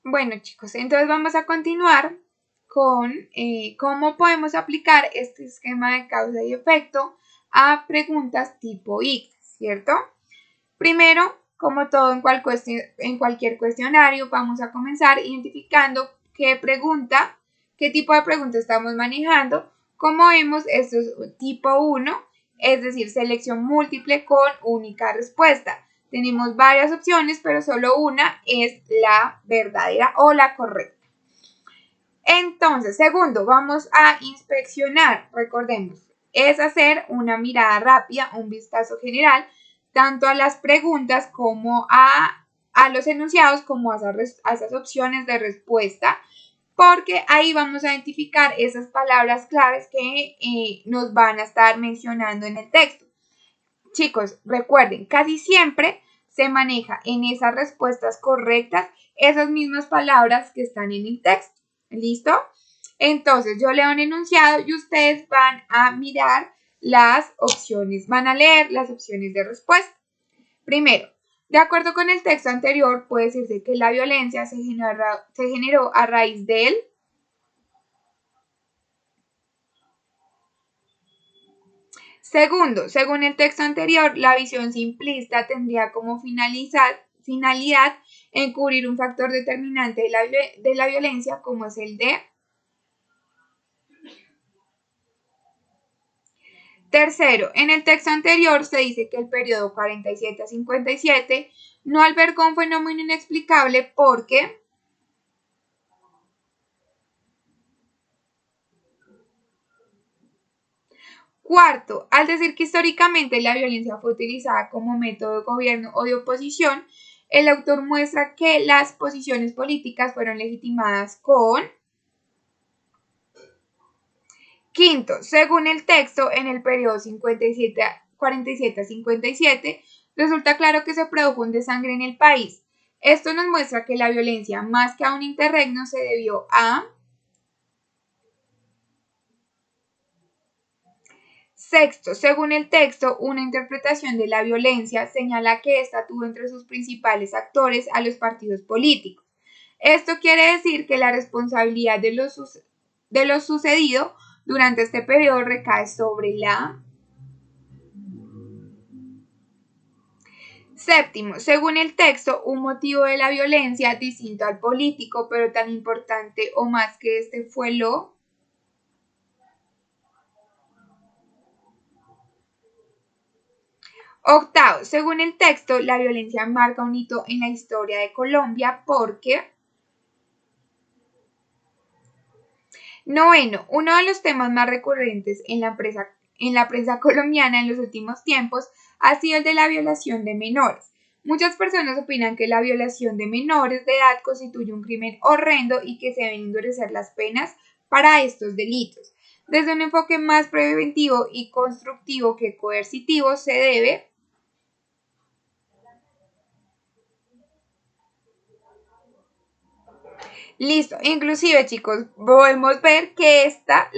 Bueno, chicos, entonces vamos a continuar con cómo podemos aplicar este esquema de causa y efecto a preguntas tipo X, ¿cierto? Primero, como todo en cualquier cuestionario, vamos a comenzar identificando qué tipo de pregunta estamos manejando. Como vemos, esto es tipo 1, es decir, selección múltiple con única respuesta. Tenemos varias opciones, pero solo una es la verdadera o la correcta. Entonces, segundo, vamos a inspeccionar, recordemos, es hacer una mirada rápida, un vistazo general, tanto a las preguntas como a los enunciados como a esas opciones de respuesta, porque ahí vamos a identificar esas palabras claves que nos van a estar mencionando en el texto. Chicos, recuerden, casi siempre se maneja en esas respuestas correctas esas mismas palabras que están en el texto. ¿Listo? Entonces, yo leo un enunciado y ustedes van a mirar las opciones, van a leer las opciones de respuesta. Primero, de acuerdo con el texto anterior, puede decirse que la violencia se generó a raíz de él. Segundo, según el texto anterior, la visión simplista tendría como finalidad encubrir un factor determinante de la violencia como es el de. Tercero, en el texto anterior se dice que el periodo 47 a 57 no albergó un fenómeno inexplicable porque. Cuarto, al decir que históricamente la violencia fue utilizada como método de gobierno o de oposición, el autor muestra que las posiciones políticas fueron legitimadas con. Quinto, según el texto, en el periodo 47 a 57, resulta claro que se produjo un desangre en el país. Esto nos muestra que la violencia, más que a un interregno, se debió a. Sexto, según el texto, una interpretación de la violencia señala que ésta tuvo entre sus principales actores a los partidos políticos. Esto quiere decir que la responsabilidad de lo sucedido durante este periodo recae sobre la. Séptimo, según el texto, un motivo de la violencia distinto al político, pero tan importante o más que este fue lo. Octavo, según el texto, la violencia marca un hito en la historia de Colombia porque. Noveno, uno de los temas más recurrentes en la prensa colombiana en los últimos tiempos ha sido el de la violación de menores. Muchas personas opinan que la violación de menores de edad constituye un crimen horrendo y que se deben endurecer las penas para estos delitos. Desde un enfoque más preventivo y constructivo que coercitivo se debe. Listo, inclusive chicos, podemos ver que esta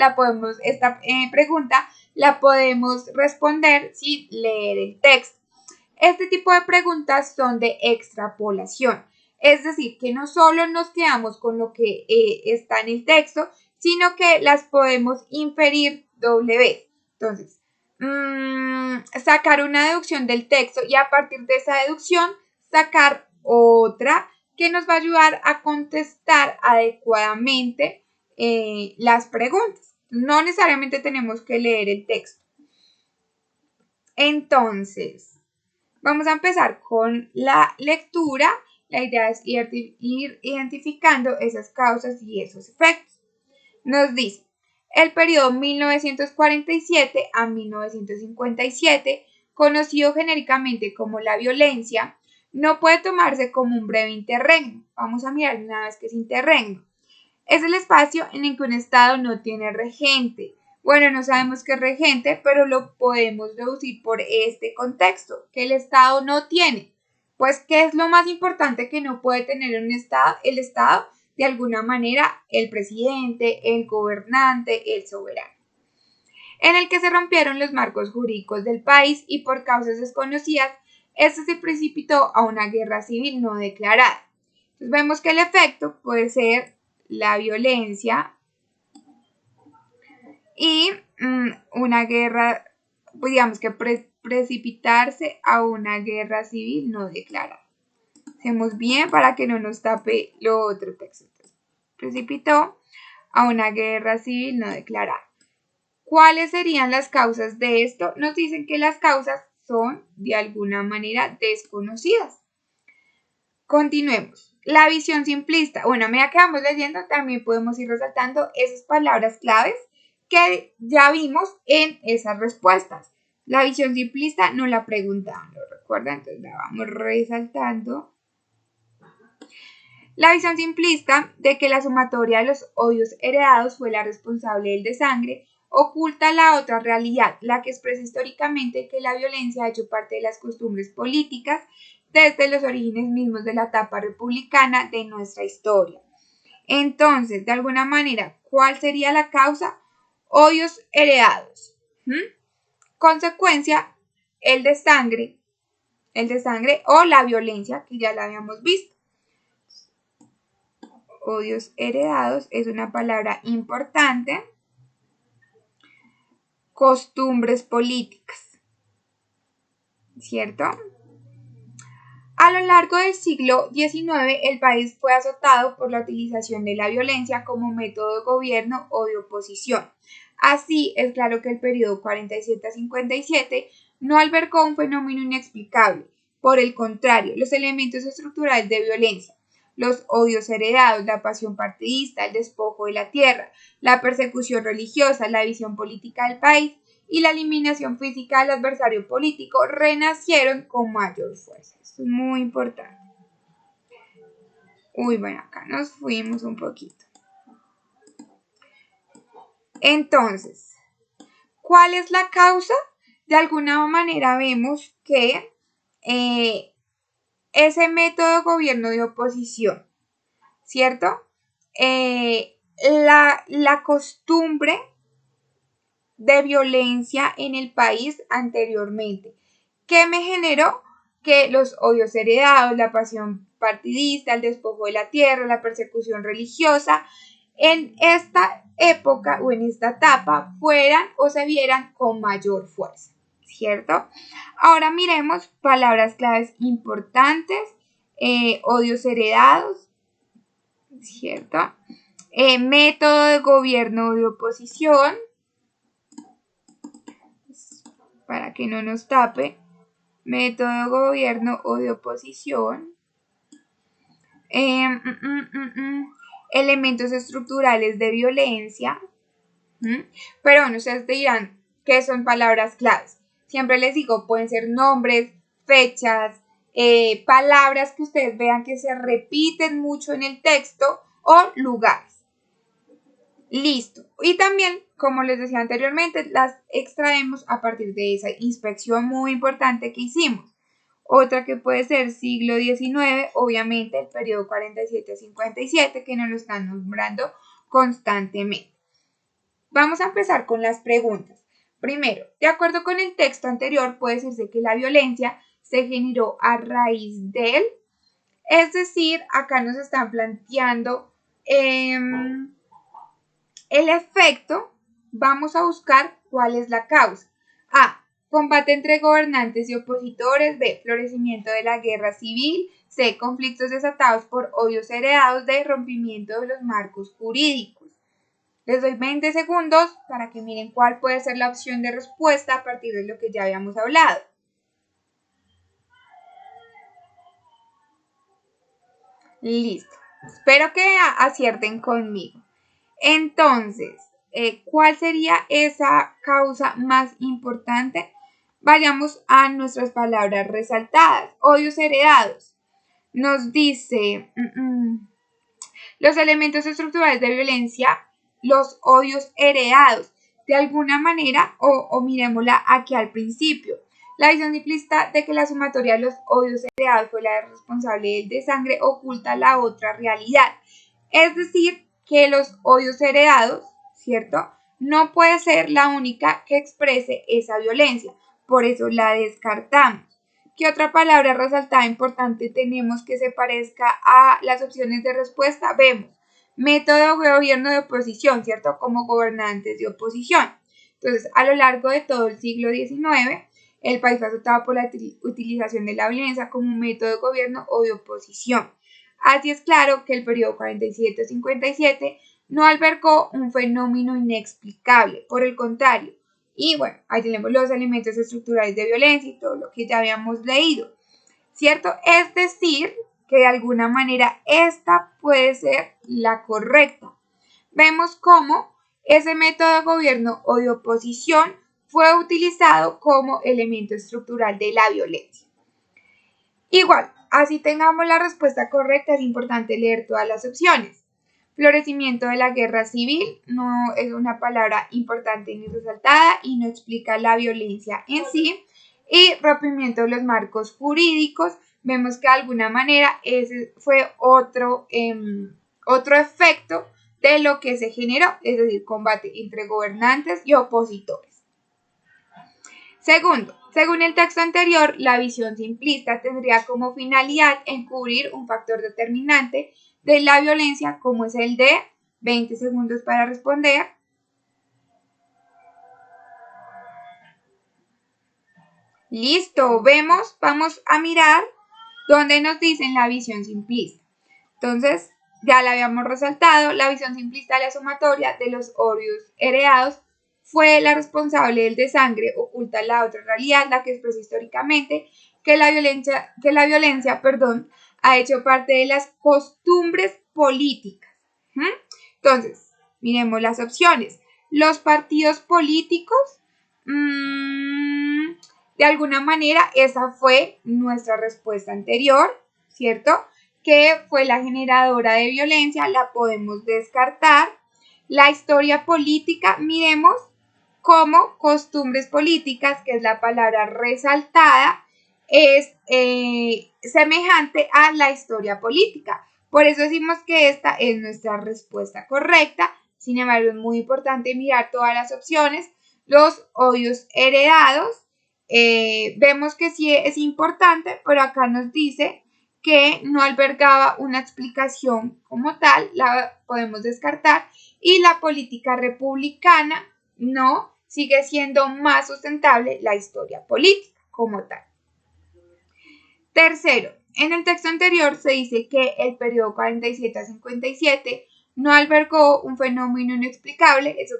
pregunta la podemos responder sin leer el texto. Este tipo de preguntas son de extrapolación, es decir, que no solo nos quedamos con lo que está en el texto, sino que las podemos inferir doble vez. Entonces, sacar una deducción del texto y a partir de esa deducción sacar otra que nos va a ayudar a contestar adecuadamente las preguntas. No necesariamente tenemos que leer el texto. Entonces, vamos a empezar con la lectura. La idea es ir identificando esas causas y esos efectos. Nos dice, el periodo 1947 a 1957, conocido genéricamente como la violencia, no puede tomarse como un breve interregno. Vamos a mirar una vez que es interregno. Es el espacio en el que un Estado no tiene regente. Bueno, no sabemos qué es regente, pero lo podemos deducir por este contexto, que el Estado no tiene. Pues, ¿qué es lo más importante que no puede tener un Estado? El Estado, de alguna manera, el presidente, el gobernante, el soberano. En el que se rompieron los marcos jurídicos del país y por causas desconocidas, este se precipitó a una guerra civil no declarada. Entonces vemos que el efecto puede ser la violencia y una guerra, pues digamos que precipitarse a una guerra civil no declarada. Hacemos bien para que no nos tape lo otro texto. Precipitó a una guerra civil no declarada. ¿Cuáles serían las causas de esto? Nos dicen que las causas son de alguna manera desconocidas. Continuemos. La visión simplista. Bueno, a medida que vamos leyendo también podemos ir resaltando esas palabras claves que ya vimos en esas respuestas. La visión simplista no la preguntaban, ¿lo recuerdan? Entonces la vamos resaltando. La visión simplista de que la sumatoria de los odios heredados fue la responsable del desangre oculta la otra realidad, la que expresa históricamente que la violencia ha hecho parte de las costumbres políticas desde los orígenes mismos de la etapa republicana de nuestra historia. Entonces, de alguna manera, ¿cuál sería la causa? Odios heredados. Consecuencia, el desangre o la violencia, que ya la habíamos visto. Odios heredados es una palabra importante. Costumbres políticas, ¿cierto? A lo largo del siglo XIX, el país fue azotado por la utilización de la violencia como método de gobierno o de oposición. Así, es claro que el periodo 47 a 57 no albergó un fenómeno inexplicable. Por el contrario, los elementos estructurales de violencia, los odios heredados, la pasión partidista, el despojo de la tierra, la persecución religiosa, la visión política del país y la eliminación física del adversario político renacieron con mayor fuerza. Esto es muy importante. Bueno, acá nos fuimos un poquito. Entonces, ¿cuál es la causa? De alguna manera vemos que ese método de gobierno de oposición, ¿cierto? La costumbre de violencia en el país anteriormente. ¿Qué me generó? Que los odios heredados, la pasión partidista, el despojo de la tierra, la persecución religiosa, en esta época o en esta etapa fueran o se vieran con mayor fuerza, ¿cierto? Ahora miremos palabras claves importantes, odios heredados, ¿cierto? Método de gobierno de oposición, para que no nos tape, método de gobierno o de oposición, elementos estructurales de violencia, pero bueno, ustedes dirán que son palabras claves. Siempre les digo, pueden ser nombres, fechas, palabras que ustedes vean que se repiten mucho en el texto o lugares. Listo. Y también, como les decía anteriormente, las extraemos a partir de esa inspección muy importante que hicimos. Otra que puede ser siglo XIX, obviamente el periodo 47-57, que nos lo están nombrando constantemente. Vamos a empezar con las preguntas. Primero, de acuerdo con el texto anterior, puede decirse que la violencia se generó a raíz del, es decir, acá nos están planteando el efecto. Vamos a buscar cuál es la causa. A. Combate entre gobernantes y opositores. B. Florecimiento de la guerra civil. C. Conflictos desatados por odios heredados. D. Rompimiento de los marcos jurídicos. Les doy 20 segundos para que miren cuál puede ser la opción de respuesta a partir de lo que ya habíamos hablado. Listo. Espero que acierten conmigo. Entonces, ¿cuál sería esa causa más importante? Vayamos a nuestras palabras resaltadas. Odios heredados. Nos dice los elementos estructurales de violencia, los odios heredados. De alguna manera, o miremosla aquí al principio. La visión simplista de que la sumatoria de los odios heredados fue la responsable del desangre oculta la otra realidad. Es decir, que los odios heredados, ¿cierto? No puede ser la única que exprese esa violencia, por eso la descartamos. ¿Qué otra palabra resaltada importante tenemos que se parezca a las opciones de respuesta? Vemos método de gobierno de oposición, ¿cierto? Como gobernantes de oposición. Entonces, a lo largo de todo el siglo XIX, el país fue azotado por la utilización de la violencia como un método de gobierno o de oposición. Así es claro que el periodo 47-57 no albergó un fenómeno inexplicable, por el contrario. Y bueno, ahí tenemos los elementos estructurales de violencia y todo lo que ya habíamos leído, ¿cierto? Es decir, que de alguna manera esta puede ser la correcta. Vemos cómo ese método de gobierno o de oposición fue utilizado como elemento estructural de la violencia. Igual, así tengamos la respuesta correcta, es importante leer todas las opciones. Florecimiento de la guerra civil no es una palabra importante ni resaltada y no explica la violencia en sí. Y rompimiento de los marcos jurídicos, vemos que de alguna manera ese fue otro efecto de lo que se generó, es decir, combate entre gobernantes y opositores. Segundo, según el texto anterior, la visión simplista tendría como finalidad encubrir un factor determinante de la violencia, como es el de 20 segundos para responder. Listo, vamos a mirar donde nos dicen la visión simplista. Entonces, ya la habíamos resaltado, la visión simplista de la sumatoria de los óleos heredados fue la responsable del desangre, oculta la otra realidad, la que expresa históricamente que la violencia, ha hecho parte de las costumbres políticas. Entonces, miremos las opciones. Los partidos políticos, de alguna manera, esa fue nuestra respuesta anterior, ¿cierto? Que fue la generadora de violencia, la podemos descartar. La historia política, miremos como costumbres políticas, que es la palabra resaltada, es semejante a la historia política. Por eso decimos que esta es nuestra respuesta correcta. Sin embargo, es muy importante mirar todas las opciones. Los odios heredados, vemos que sí es importante, pero acá nos dice que no albergaba una explicación como tal, la podemos descartar. Y la política republicana, no, sigue siendo más sustentable la historia política como tal. Tercero, en el texto anterior se dice que el periodo 47-57 no albergó un fenómeno inexplicable, eso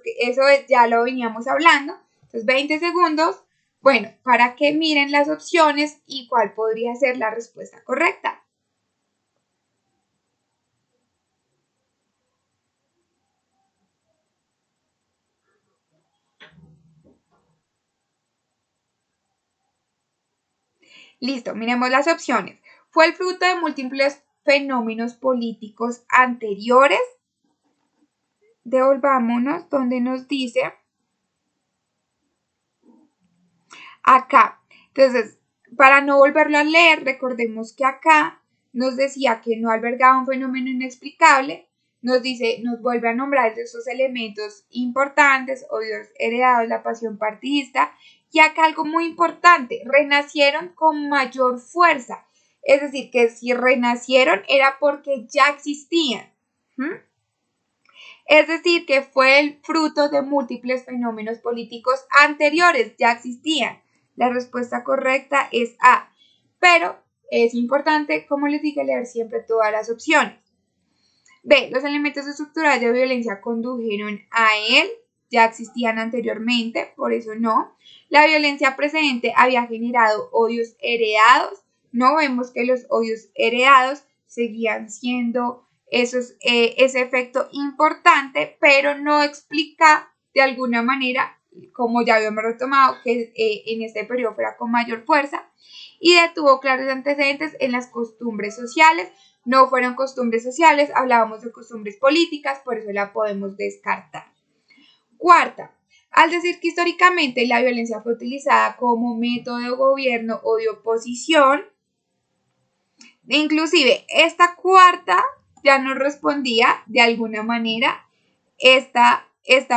ya lo veníamos hablando. Entonces, 20 segundos, bueno, para que miren las opciones y cuál podría ser la respuesta correcta. Listo, miremos las opciones. ¿Fue el fruto de múltiples fenómenos políticos anteriores? Devolvámonos donde nos dice acá. Entonces, para no volverlo a leer, recordemos que acá nos decía que no albergaba un fenómeno inexplicable. Nos dice, nos vuelve a nombrar esos elementos importantes, odios heredados, la pasión partidista. Y acá algo muy importante, renacieron con mayor fuerza. Es decir, que si renacieron era porque ya existían. Es decir, que fue el fruto de múltiples fenómenos políticos anteriores, ya existían. La respuesta correcta es A. Pero es importante, como les dije, leer siempre todas las opciones. B. Los elementos estructurales de violencia condujeron a él, ya existían anteriormente, por eso no. La violencia precedente había generado odios heredados. No, vemos que los odios heredados seguían siendo ese efecto importante, pero no explica de alguna manera, como ya habíamos retomado, que en este periodo fuera con mayor fuerza, y detuvo claros antecedentes en las costumbres sociales. No fueron costumbres sociales, hablábamos de costumbres políticas, por eso la podemos descartar. Cuarta, al decir que históricamente la violencia fue utilizada como método de gobierno o de oposición, inclusive esta cuarta ya nos respondía de alguna manera esta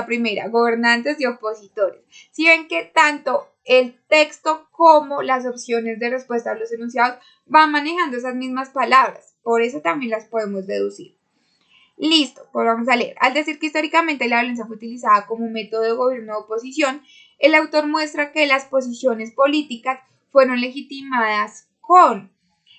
primera, gobernantes y opositores. Si ven que tanto el texto como las opciones de respuesta a los enunciados van manejando esas mismas palabras. Por eso también las podemos deducir. Listo, pues vamos a leer. Al decir que históricamente la violencia fue utilizada como método de gobierno o oposición, el autor muestra que las posiciones políticas fueron legitimadas con.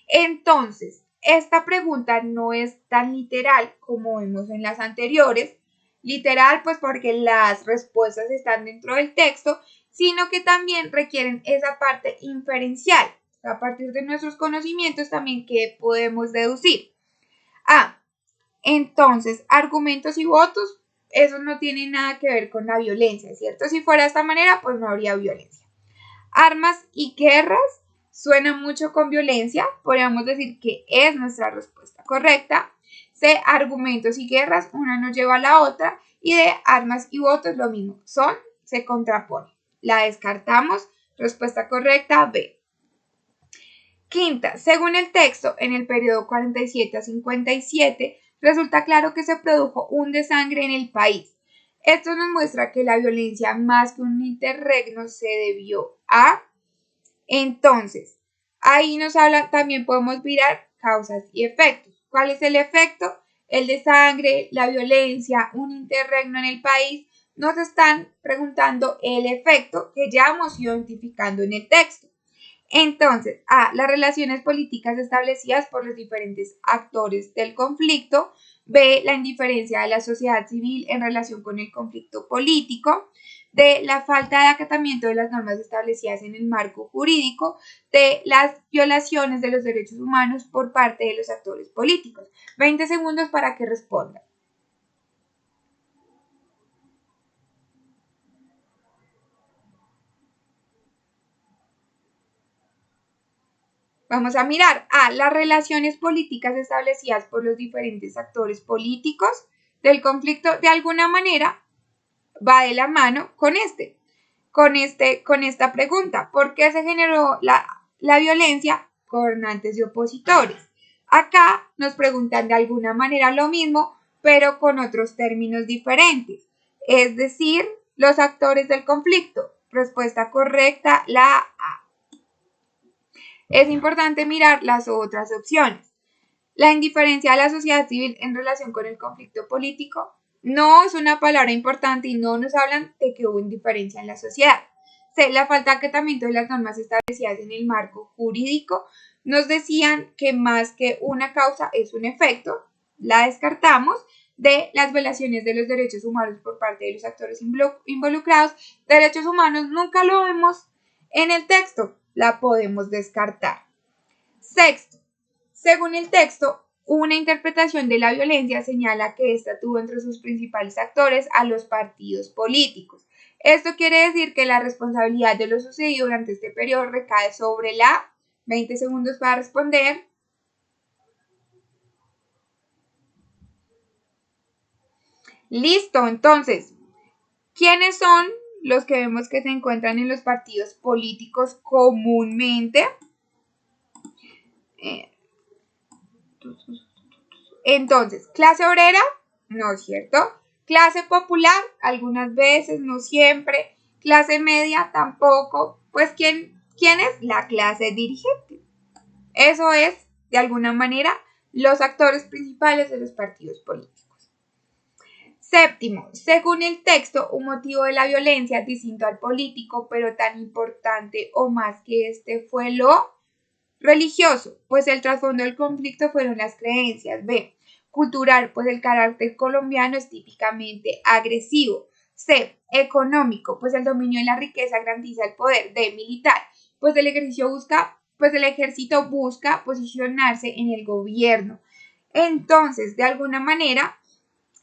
Entonces, esta pregunta no es tan literal como vimos en las anteriores. Literal, pues porque las respuestas están dentro del texto, sino que también requieren esa parte inferencial. A partir de nuestros conocimientos también que podemos deducir. Entonces, argumentos y votos, eso no tiene nada que ver con la violencia, ¿cierto? Si fuera de esta manera, pues no habría violencia. Armas y guerras suena mucho con violencia, podríamos decir que es nuestra respuesta correcta. C, argumentos y guerras, una nos lleva a la otra. Y de armas y votos, lo mismo, se contrapone. La descartamos, respuesta correcta, B. Quinta, según el texto, en el periodo 47 a 57, resulta claro que se produjo un desangre en el país. Esto nos muestra que la violencia más que un interregno se debió a. Entonces, ahí nos habla, también podemos mirar causas y efectos. ¿Cuál es el efecto? El desangre, la violencia, un interregno en el país. Nos están preguntando el efecto que ya hemos ido identificando en el texto. Entonces, las relaciones políticas establecidas por los diferentes actores del conflicto. B, la indiferencia de la sociedad civil en relación con el conflicto político. D, la falta de acatamiento de las normas establecidas en el marco jurídico. D, las violaciones de los derechos humanos por parte de los actores políticos. 20 segundos para que respondan. Vamos a mirar las relaciones políticas establecidas por los diferentes actores políticos del conflicto. De alguna manera va de la mano con esta pregunta. ¿Por qué se generó la violencia? Gobernantes y opositores. Acá nos preguntan de alguna manera lo mismo, pero con otros términos diferentes. Es decir, los actores del conflicto. Respuesta correcta, la A. Es importante mirar las otras opciones. La indiferencia de la sociedad civil en relación con el conflicto político no es una palabra importante y no nos hablan de que hubo indiferencia en la sociedad. C, la falta de acatamiento de las normas establecidas en el marco jurídico. Nos decían que más que una causa es un efecto. La descartamos. D, las violaciones de los derechos humanos por parte de los actores involucrados. Derechos humanos nunca lo vemos en el texto. La podemos descartar. Sexto, según el texto, una interpretación de la violencia señala que ésta tuvo entre sus principales actores a los partidos políticos. Esto quiere decir que la responsabilidad de lo sucedido durante este periodo recae sobre la. 20 segundos para responder. Listo, entonces, ¿quiénes son los que vemos que se encuentran en los partidos políticos comúnmente? Entonces, clase obrera, no es cierto. Clase popular, algunas veces, no siempre. Clase media, tampoco. Pues, ¿quién es? La clase dirigente. Eso es, de alguna manera, los actores principales de los partidos políticos. Séptimo, según el texto, un motivo de la violencia distinto al político, pero tan importante o más que este fue lo religioso, pues el trasfondo del conflicto fueron las creencias. B, cultural, pues el carácter colombiano es típicamente agresivo. C, económico, pues el dominio de la riqueza garantiza el poder. D, militar, pues el ejército busca posicionarse en el gobierno. Entonces, de alguna manera,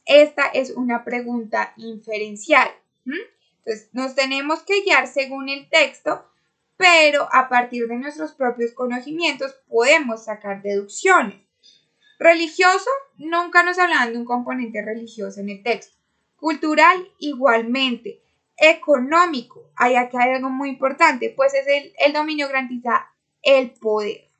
esta es una pregunta inferencial. Entonces, nos tenemos que guiar según el texto, pero a partir de nuestros propios conocimientos podemos sacar deducciones. Religioso, nunca nos hablan de un componente religioso en el texto. Cultural, igualmente. Económico, acá hay algo muy importante, pues es el dominio garantiza el poder.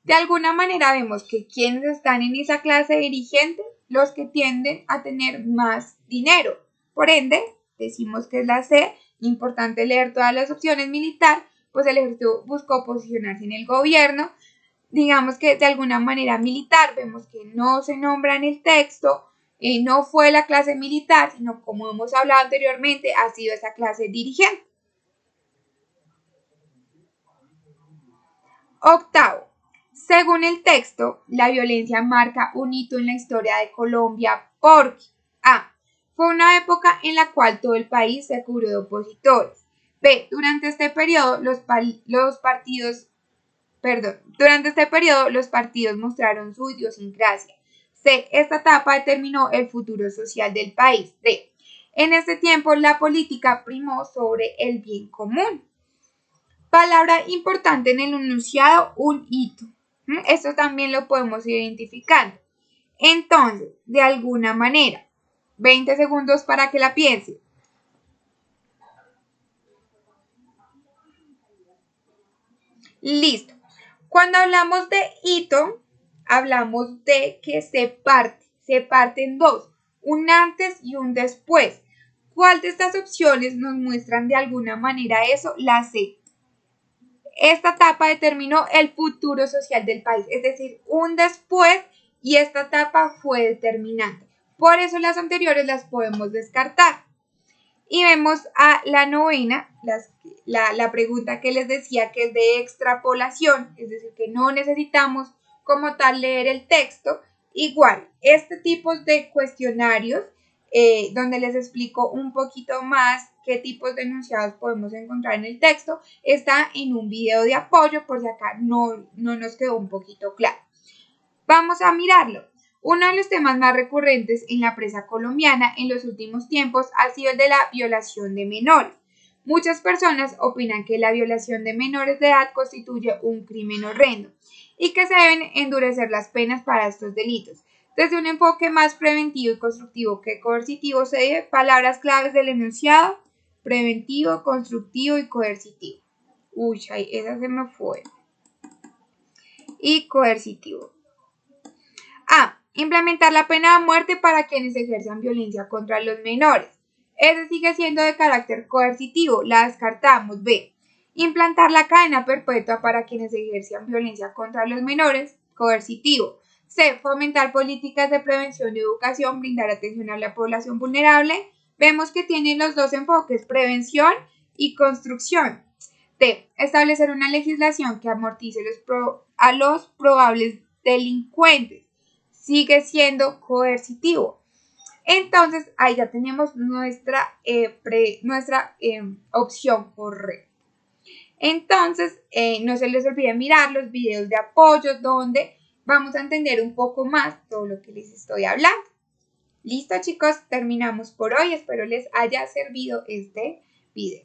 De alguna manera vemos que quienes están en esa clase dirigente, los que tienden a tener más dinero. Por ende, decimos que es la C, importante leer todas las opciones. Militar, pues el ejército buscó posicionarse en el gobierno. Digamos que de alguna manera militar, vemos que no se nombra en el texto, no fue la clase militar, sino como hemos hablado anteriormente, ha sido esa clase dirigente. Octavo, según el texto, la violencia marca un hito en la historia de Colombia porque A. Fue una época en la cual todo el país se cubrió de opositores. B. Durante este periodo los partidos mostraron su idiosincrasia. C. Esta etapa determinó el futuro social del país. D. En este tiempo la política primó sobre el bien común. Palabra importante en el enunciado, un hito. Esto también lo podemos ir identificando. Entonces, de alguna manera, 20 segundos para que la piense. Listo. Cuando hablamos de hito, hablamos de que se parte en dos, un antes y un después. ¿Cuál de estas opciones nos muestran de alguna manera eso? La C. Esta etapa determinó el futuro social del país, es decir, un después, y esta etapa fue determinante. Por eso las anteriores las podemos descartar. Y vemos a la novena, la pregunta que les decía que es de extrapolación, es decir, que no necesitamos como tal leer el texto. Igual, este tipo de cuestionarios, donde les explico un poquito más qué tipos de enunciados podemos encontrar en el texto, está en un video de apoyo por si acá no nos quedó un poquito claro. Vamos a mirarlo. Uno de los temas más recurrentes en la prensa colombiana en los últimos tiempos ha sido el de la violación de menores. Muchas personas opinan que la violación de menores de edad constituye un crimen horrendo y que se deben endurecer las penas para estos delitos. Desde un enfoque más preventivo y constructivo que coercitivo se debe palabras claves del enunciado: preventivo, constructivo y coercitivo. Uy, esa se me fue. Y coercitivo. A. Implementar la pena de muerte para quienes ejerzan violencia contra los menores. Ese sigue siendo de carácter coercitivo, la descartamos. B. Implantar la cadena perpetua para quienes ejerzan violencia contra los menores, coercitivo. C. Fomentar políticas de prevención y educación, brindar atención a la población vulnerable. Vemos que tienen los dos enfoques, prevención y construcción. D. Establecer una legislación que amortice a los probables delincuentes. Sigue siendo coercitivo. Entonces, ahí ya tenemos nuestra opción correcta. Entonces, no se les olvide mirar los videos de apoyo donde vamos a entender un poco más todo lo que les estoy hablando. Listo, chicos, terminamos por hoy. Espero les haya servido este video.